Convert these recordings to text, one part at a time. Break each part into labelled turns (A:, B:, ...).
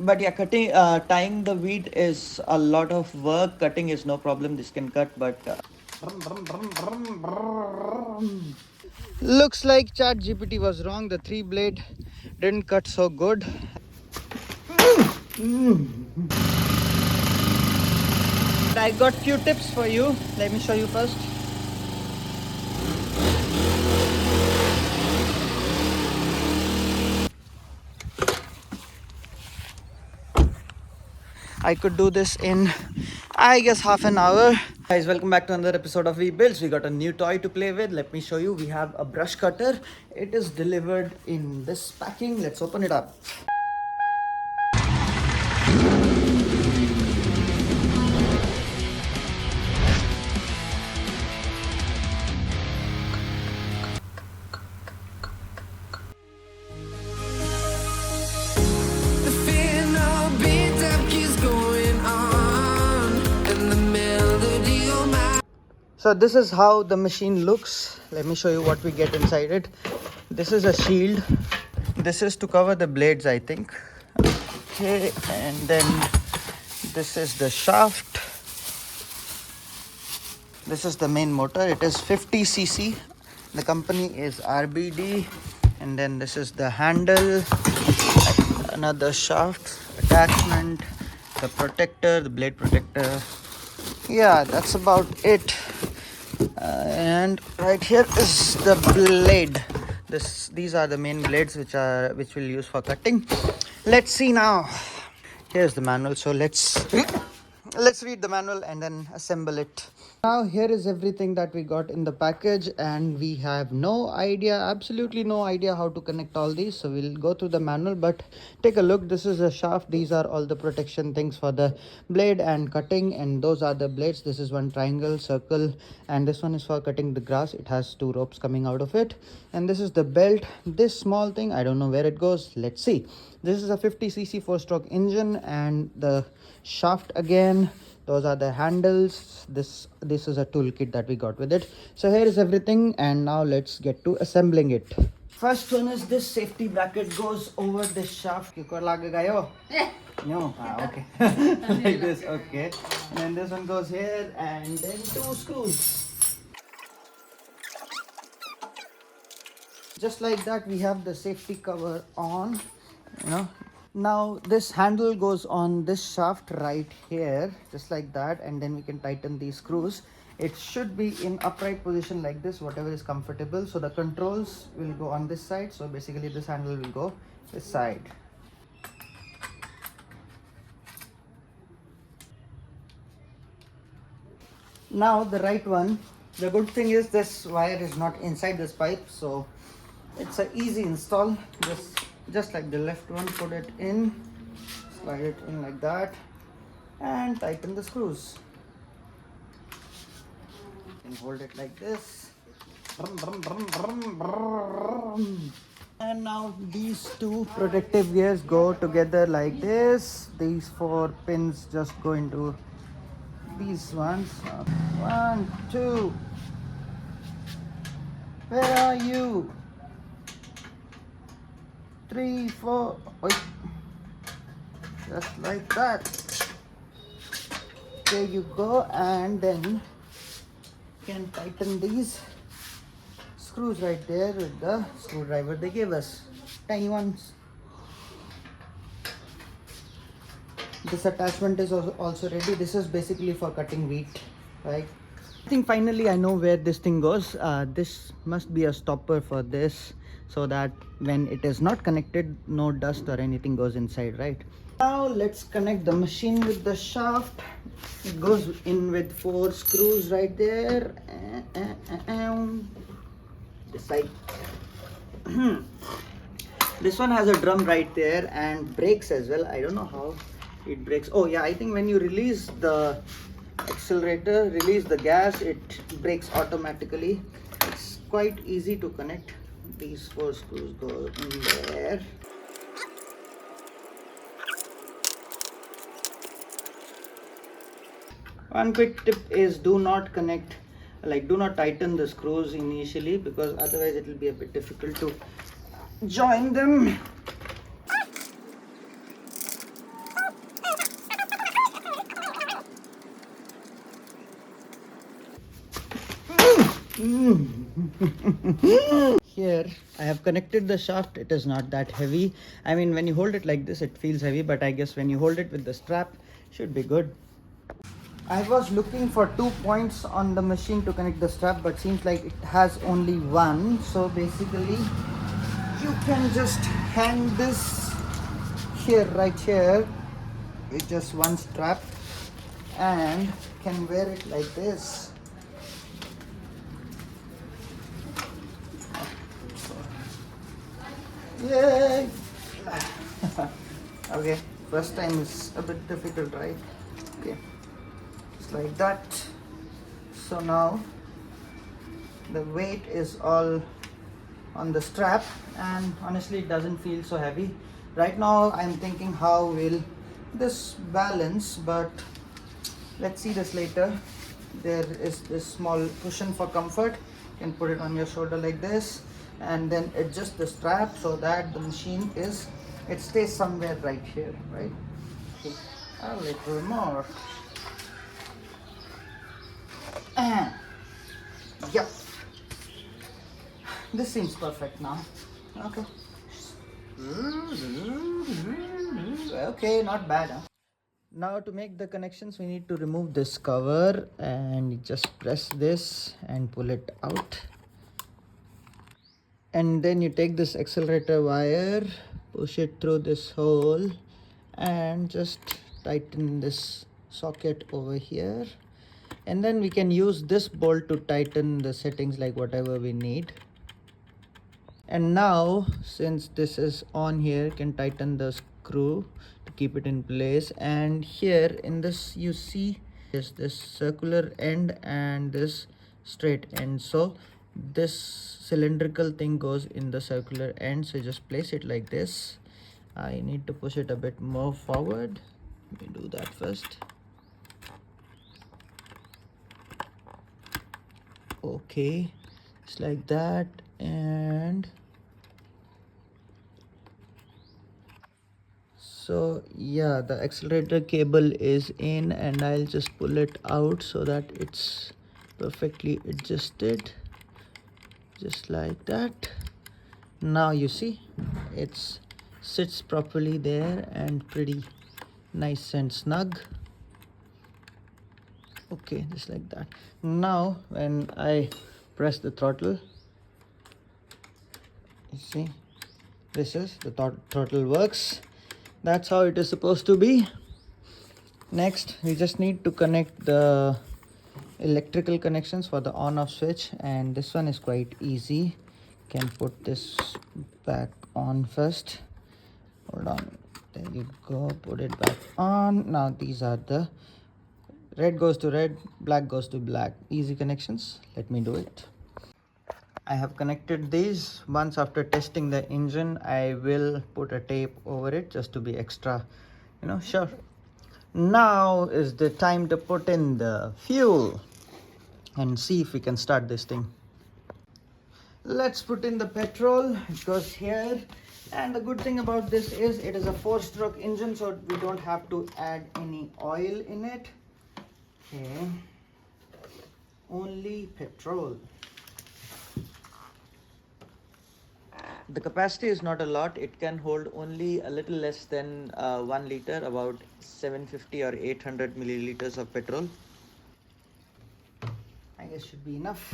A: But yeah, cutting, tying the wheat is a lot of work. Cutting is no problem. This can cut, but looks like Chat GPT was wrong. The three blade didn't cut so good. I got few tips for you. Let me show you first. I could do this in, I guess, half an hour. Guys, welcome back to another episode of We Builds. We got a new toy to play with. Let me show you. We have a brush cutter. It is delivered in this packing. Let's open it up. So this is how the machine looks. Let me show you what we get inside it. This is a shield. This is to cover the blades, I think. Okay, and then this is the shaft. This is the main motor. It is 50cc. The company is RBD. And then this is the handle, another shaft attachment, the protector, the blade protector. Yeah, that's about it. And right here is the blade. These are the main blades which we'll use for cutting. Let's see now. Here's the manual. So let's read the manual and then assemble it. Now here is everything that we got in the package, and we have no idea, absolutely no idea how to connect all these. So we'll go through the manual, but take a look. This is a shaft. These are all the protection things for the blade and cutting, and those are the blades. This is one triangle, circle, and this one is for cutting the grass. It has two ropes coming out of it, and this is the belt. This small thing, I don't know where it goes. Let's see. This is a 50cc 4-stroke engine, and the shaft again. Those are the handles. This is a toolkit that we got with it. So here is everything, and now let's get to assembling it. First one is this safety bracket goes over this shaft. No, okay. Like this, okay. And then this one goes here, and then two screws. Just like that, we have the safety cover on, Now this handle goes on this shaft right here, just like that, and then we can tighten these screws. It should be in upright position like this, whatever is comfortable. So the controls will go on this side. So basically this handle will go this side. Now the right one, the good thing is this wire is not inside this pipe, so it's an easy install. Just like the left one, put it in, slide it in like that, and tighten the screws. And hold it like this. And now these two protective gears go together like this. These 4 pins just go into these ones. 1, 2. Where are you? 3, 4. Wait. Just like that. There you go. And then you can tighten these screws right there with the screwdriver they gave us. Tiny ones. This attachment is also ready. This is basically for cutting wheat, right? I think finally I know where this thing goes. This must be a stopper for this, so that when it is not connected, no dust or anything goes inside, right? Now let's connect the machine with the shaft. It goes in with 4 screws right there. This side. This one has a drum right there and brakes as well. I don't know how it brakes. Oh yeah, I think when you release the accelerator, release the gas, it brakes automatically. It's quite easy to connect. These 4 screws go in there. One quick tip is do not tighten the screws initially, because otherwise it will be a bit difficult to join them. Here I have connected the shaft. It is not that heavy. I mean, when you hold it like this it feels heavy, but I guess when you hold it with the strap should be good. I was looking for 2 points on the machine to connect the strap, but seems like it has only one. So basically you can just hang this here, right here, with just one strap, and can wear it like this. Yay! Okay, first time is a bit difficult, right? Okay, just like that. So now the weight is all on the strap, and honestly it doesn't feel so heavy. Right now I'm thinking how will this balance, but let's see this later. There is this small cushion for comfort. You can put it on your shoulder like this and then adjust the strap so that the machine is, it stays somewhere right here, right? Okay. A little more. And yep, this seems perfect now. Okay. Okay, not bad, huh? Now to make the connections we need to remove this cover, and you just press this and pull it out, and then you take this accelerator wire, push it through this hole, and just tighten this socket over here, and then we can use this bolt to tighten the settings like whatever we need. And now since this is on here, can tighten the screw to keep it in place. And here in this you see is this circular end and this straight end, so this cylindrical thing goes in the circular end, so just place it like this. I need to push it a bit more forward. Let me do that first. Okay, just like that. And so yeah, the accelerator cable is in, and I'll just pull it out so that it's perfectly adjusted, just like that. Now you see it's sits properly there and pretty nice and snug. Okay, just like that. Now when I press the throttle, you see this is the throttle works. That's how it is supposed to be. Next we just need to connect the electrical connections for the on off switch, and this one is quite easy. Can put this back on first. Hold on, there you go, put it back on. Now these are the red goes to red, black goes to black, easy connections. Let me do it. I have connected these. Once after testing the engine, I will put a tape over it just to be extra, sure. Now is the time to put in the fuel and see if we can start this thing. Let's put in the petrol. It goes here, and the good thing about this is it is a 4-stroke engine, so we don't have to add any oil in it. Okay, only petrol. The capacity is not a lot. It can hold only a little less than 1 liter, about 750 or 800 milliliters of petrol. I guess should be enough.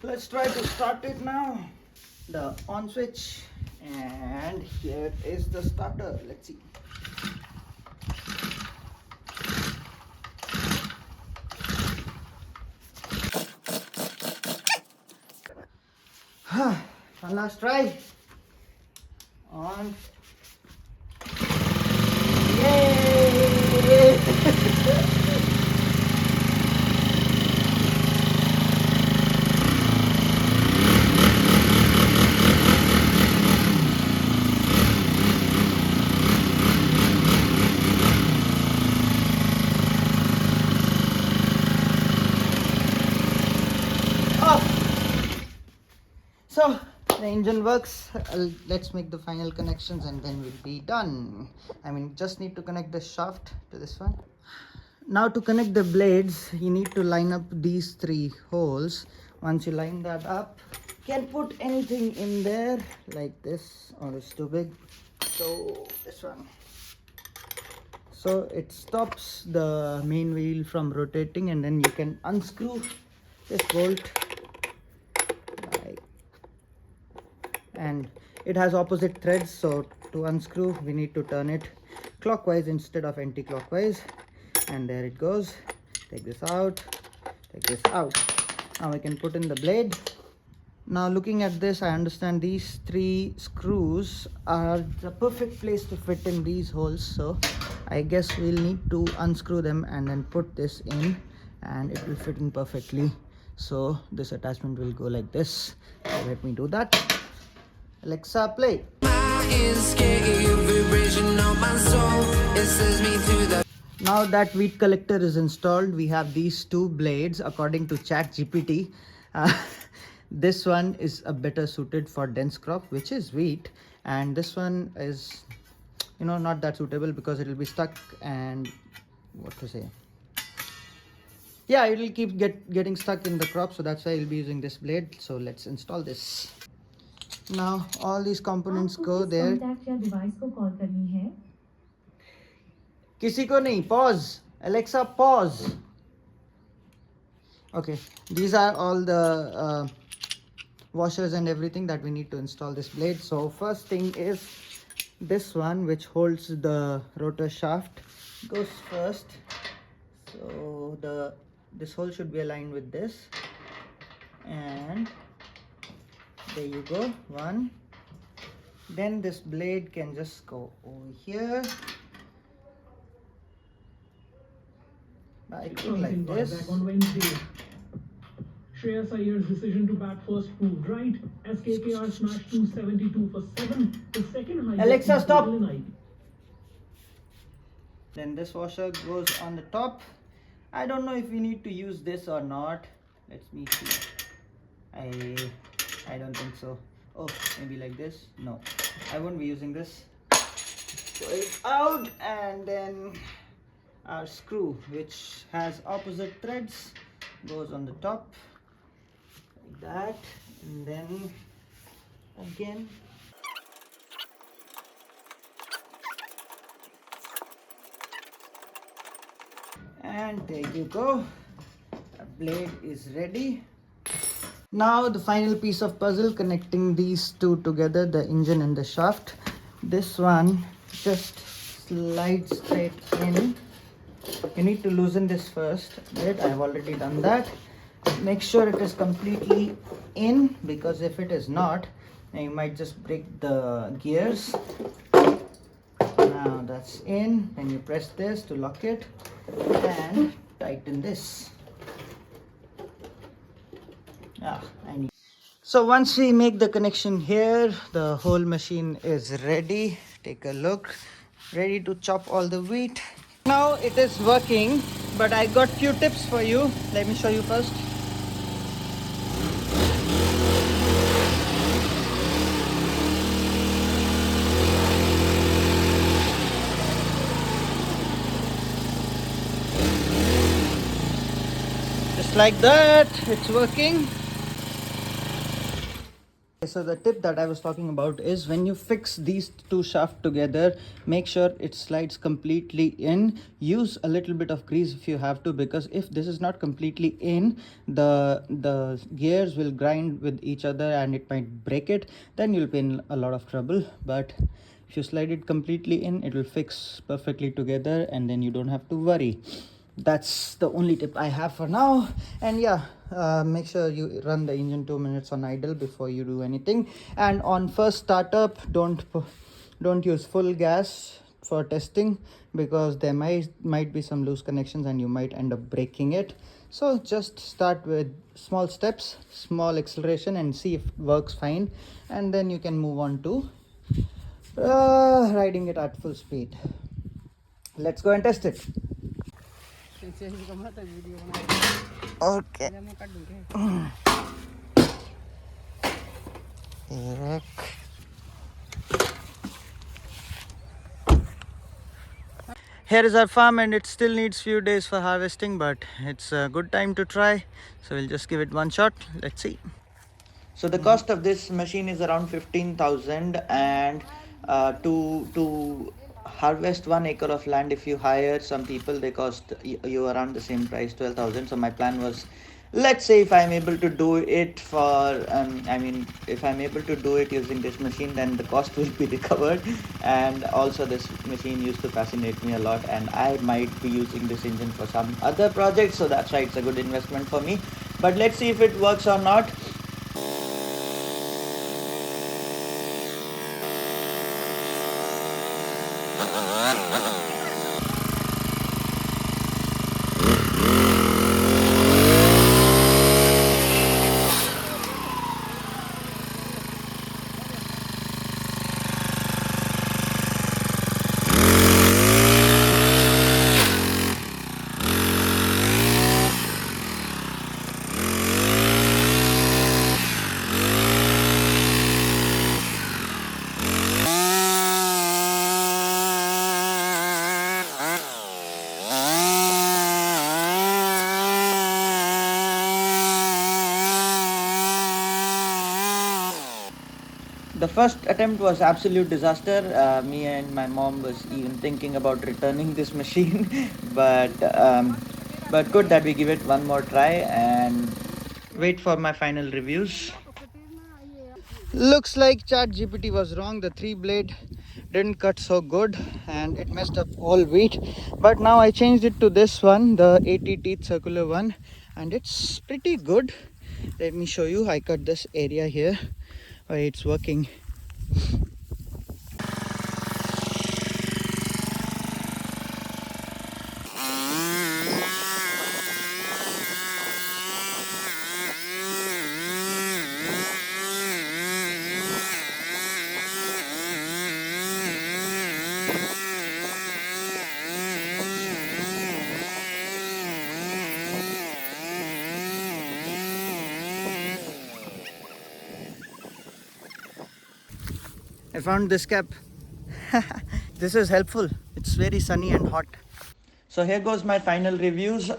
A: Let's try to start it now. The on switch, and here is the starter. Let's see. One last try. On. Yay! So the engine works. Let's make the final connections and then we'll be done. I mean, just need to connect the shaft to this one. Now to connect the blades, you need to line up these 3 holes. Once you line that up, you can put anything in there like this, or it's too big. So this one. So it stops the main wheel from rotating, and then you can unscrew this bolt. And it has opposite threads, so to unscrew we need to turn it clockwise instead of anti-clockwise. And there it goes. Take this out, take this out. Now I can put in the blade. Now looking at this, I understand these 3 screws are the perfect place to fit in these holes, so I guess we'll need to unscrew them and then put this in, and it will fit in perfectly. So this attachment will go like this. So let me do that. Alexa, play. Now that wheat collector is installed, we have these 2 blades. According to ChatGPT, this one is a better suited for dense crop, which is wheat, and this one is, not that suitable because it will be stuck, and what to say, yeah, it will keep getting stuck in the crop. So that's why I'll be using this blade. So let's install this. Now all these components go there. किसी को नहीं. Pause. Alexa, pause. Okay, these are all the washers and everything that we need to install this blade. So first thing is this one, which holds the rotor shaft, goes first. So this hole should be aligned with this, and there you go, one. Then this blade can just go over here. I think like this.
B: Back on Wednesday. Shreyas Iyer's decision to bat first proved right as KKR smashed 272 for 7, the second highest.
A: Alexa, stop. Then this washer goes on the top. I don't know if we need to use this or not. Let me see. I don't think so. Oh, maybe like this. No, I won't be using this. Pull it out, and then our screw, which has opposite threads, goes on the top like that, and then again. And there you go. Our blade is ready. Now the final piece of puzzle, connecting these 2 together, the engine and the shaft. This one just slides straight in. You need to loosen this first bit. I've already done that. Make sure it is completely in, because if it is not, then you might just break the gears. Now that's in. Then you press this to lock it and tighten this. So once we make the connection here, the whole machine is ready. Take a look. Ready to chop all the wheat. Now it is working, but I got few tips for you. Let me show you first. Just like that, it's working. So the tip that I was talking about is, when you fix these 2 shafts together, make sure it slides completely in. Use a little bit of grease if you have to, because if this is not completely in, the gears will grind with each other and it might break it. Then you'll be in a lot of trouble. But if you slide it completely in, it will fix perfectly together, and then you don't have to worry. That's the only tip I have for now. And yeah, make sure you run the engine 2 minutes on idle before you do anything. And on first startup, don't use full gas for testing, because there might be some loose connections and you might end up breaking it. So just start with small steps, small acceleration, and see if it works fine, and then you can move on to riding it at full speed. Let's go and test it. Okay. Here is our farm and it still needs few days for harvesting, but it's a good time to try. So we'll just give it one shot. Let's see. So the cost of this machine is around 15,000, and to harvest 1 acre of land, if you hire some people, they cost you around the same price, 12,000. So my plan was, let's say if I'm able to do it for if I'm able to do it using this machine, then the cost will be recovered. And also this machine used to fascinate me a lot, and I might be using this engine for some other projects, so that's why it's a good investment for me. But let's see if it works or not. The first attempt was absolute disaster. Me and my mom was even thinking about returning this machine, but good that we give it one more try and wait for my final reviews. Looks like ChatGPT was wrong. The 3 blade didn't cut so good and it messed up all wheat. But now I changed it to this one, the 80 teeth circular one, and it's pretty good. Let me show you. I cut this area here where it's working. I found this cap. This is helpful. It's very sunny and hot. So here goes my final reviews.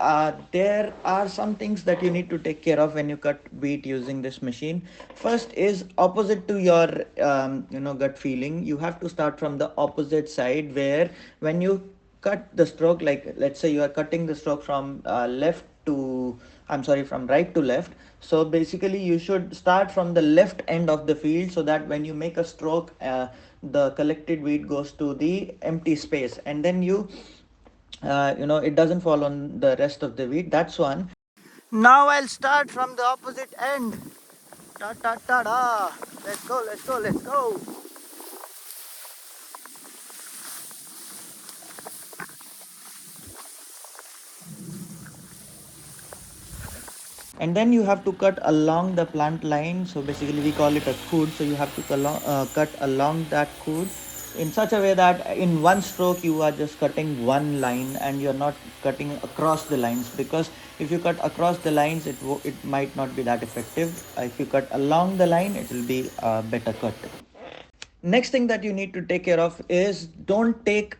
A: There are some things that you need to take care of when you cut wheat using this machine. First is opposite to your gut feeling. You have to start from the opposite side, where when you cut the stroke, like let's say you are cutting the stroke from from right to left. So basically you should start from the left end of the field, so that when you make a stroke, the collected wheat goes to the empty space, and then it doesn't fall on the rest of the wheat. That's one. Now I'll start from the opposite end. Ta ta ta da. Let's go, let's go, let's go. And then you have to cut along the plant line. So basically we call it a cood. So you have to cut along that cood in such a way that in one stroke you are just cutting one line and you're not cutting across the lines, because if you cut across the lines it might not be that effective. If you cut along the line, it will be a better cut. Next thing that you need to take care of is, don't take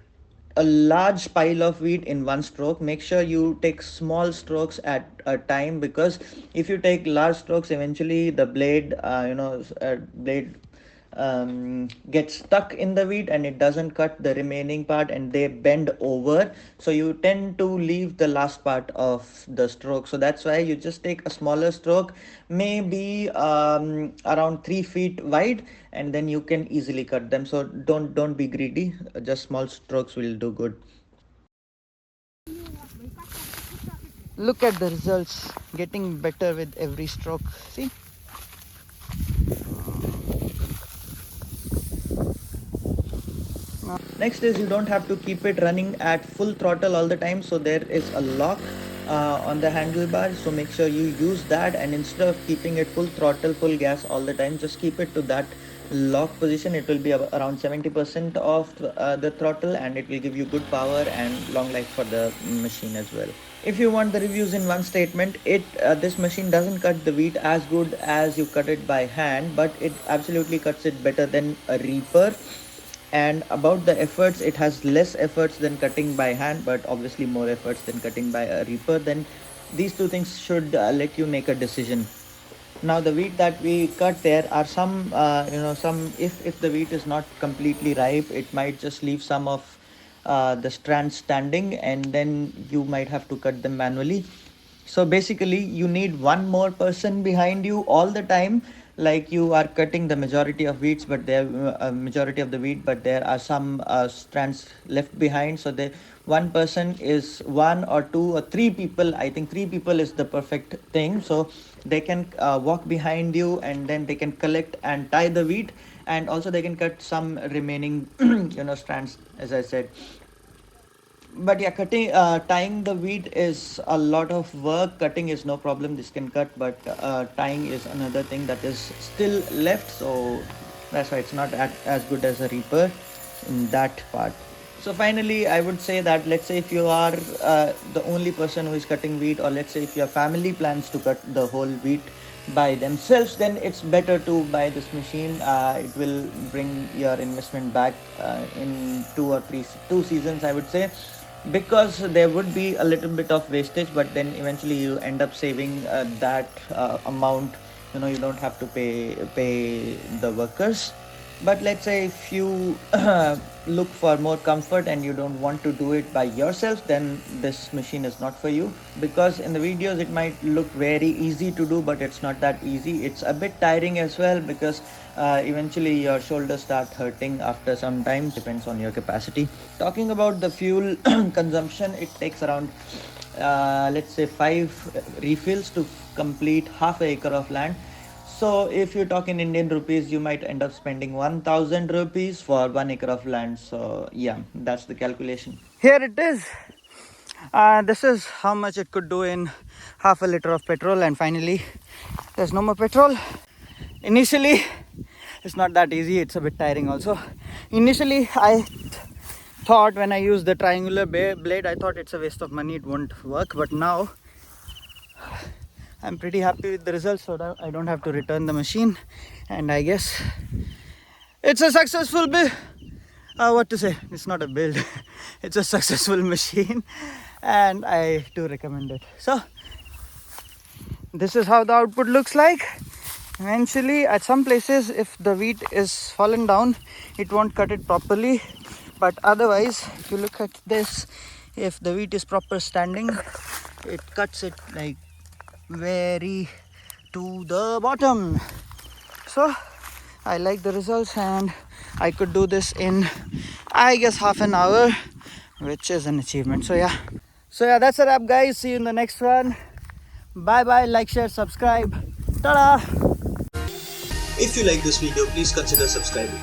A: a large pile of wheat in one stroke. Make sure you take small strokes at a time, because if you take large strokes, eventually the blade gets stuck in the wheat and it doesn't cut the remaining part, and they bend over, so you tend to leave the last part of the stroke. So that's why you just take a smaller stroke, maybe around 3 feet wide, and then you can easily cut them. So don't be greedy, just small strokes will do good. Look at the results, getting better with every stroke. See, next is, you don't have to keep it running at full throttle all the time. So there is a lock on the handlebar, so make sure you use that, and instead of keeping it full throttle, full gas all the time, just keep it to that lock position. It will be around 70% of the throttle, and it will give you good power and long life for the machine as well. If you want the reviews in one statement, this machine doesn't cut the wheat as good as you cut it by hand, but it absolutely cuts it better than a reaper. And about the efforts, it has less efforts than cutting by hand, but obviously more efforts than cutting by a reaper. Then these two things should let you make a decision. Now the wheat that we cut, there are some some, if the wheat is not completely ripe, it might just leave some of the strands standing, and then you might have to cut them manually. So basically you need one more person behind you all the time, like you are cutting the majority of wheats, but there majority of the wheat, but there are some strands left behind. So the one person is one or two or three people. I think three people is the perfect thing. So they can walk behind you, and then they can collect and tie the wheat, and also they can cut some remaining strands, as I said. But yeah, tying the wheat is a lot of work. Cutting is no problem, this can cut, but tying is another thing that is still left. So that's why it's not as good as a reaper in that part. So finally, I would say that, let's say if you are the only person who is cutting wheat, or let's say if your family plans to cut the whole wheat by themselves, then it's better to buy this machine. It will bring your investment back in 2 seasons, I would say, because there would be a little bit of wastage, but then eventually you end up saving that amount. You don't have to pay the workers. But let's say if you look for more comfort and you don't want to do it by yourself, then this machine is not for you, because in the videos it might look very easy to do, but it's not that easy. It's a bit tiring as well, because eventually your shoulders start hurting after some time. Depends on your capacity. Talking about the fuel consumption, it takes around let's say 5 refills to complete half an acre of land. So if you talk in Indian rupees, you might end up spending 1000 rupees for 1 acre of land. So yeah, that's the calculation. Here it is. This is how much it could do in half a liter of petrol. And finally, there's no more petrol. Initially, it's not that easy. It's a bit tiring also. Initially, I thought when I used the triangular blade, I thought it's a waste of money, it won't work. But now I'm pretty happy with the results, so that I don't have to return the machine. And I guess it's a successful build. What to say, it's not a build. It's a successful machine, and I do recommend it. So this is how the output looks like. Eventually, at some places, if the wheat is fallen down, it won't cut it properly. But otherwise, if you look at this, if the wheat is proper standing, it cuts it like very to the bottom. So I like the results, and I could do this in, I guess, half an hour, which is an achievement. So yeah, that's a wrap, guys. See you in the next one. Bye bye. Like, share, subscribe. Ta-da.
C: If you like this video, please consider subscribing.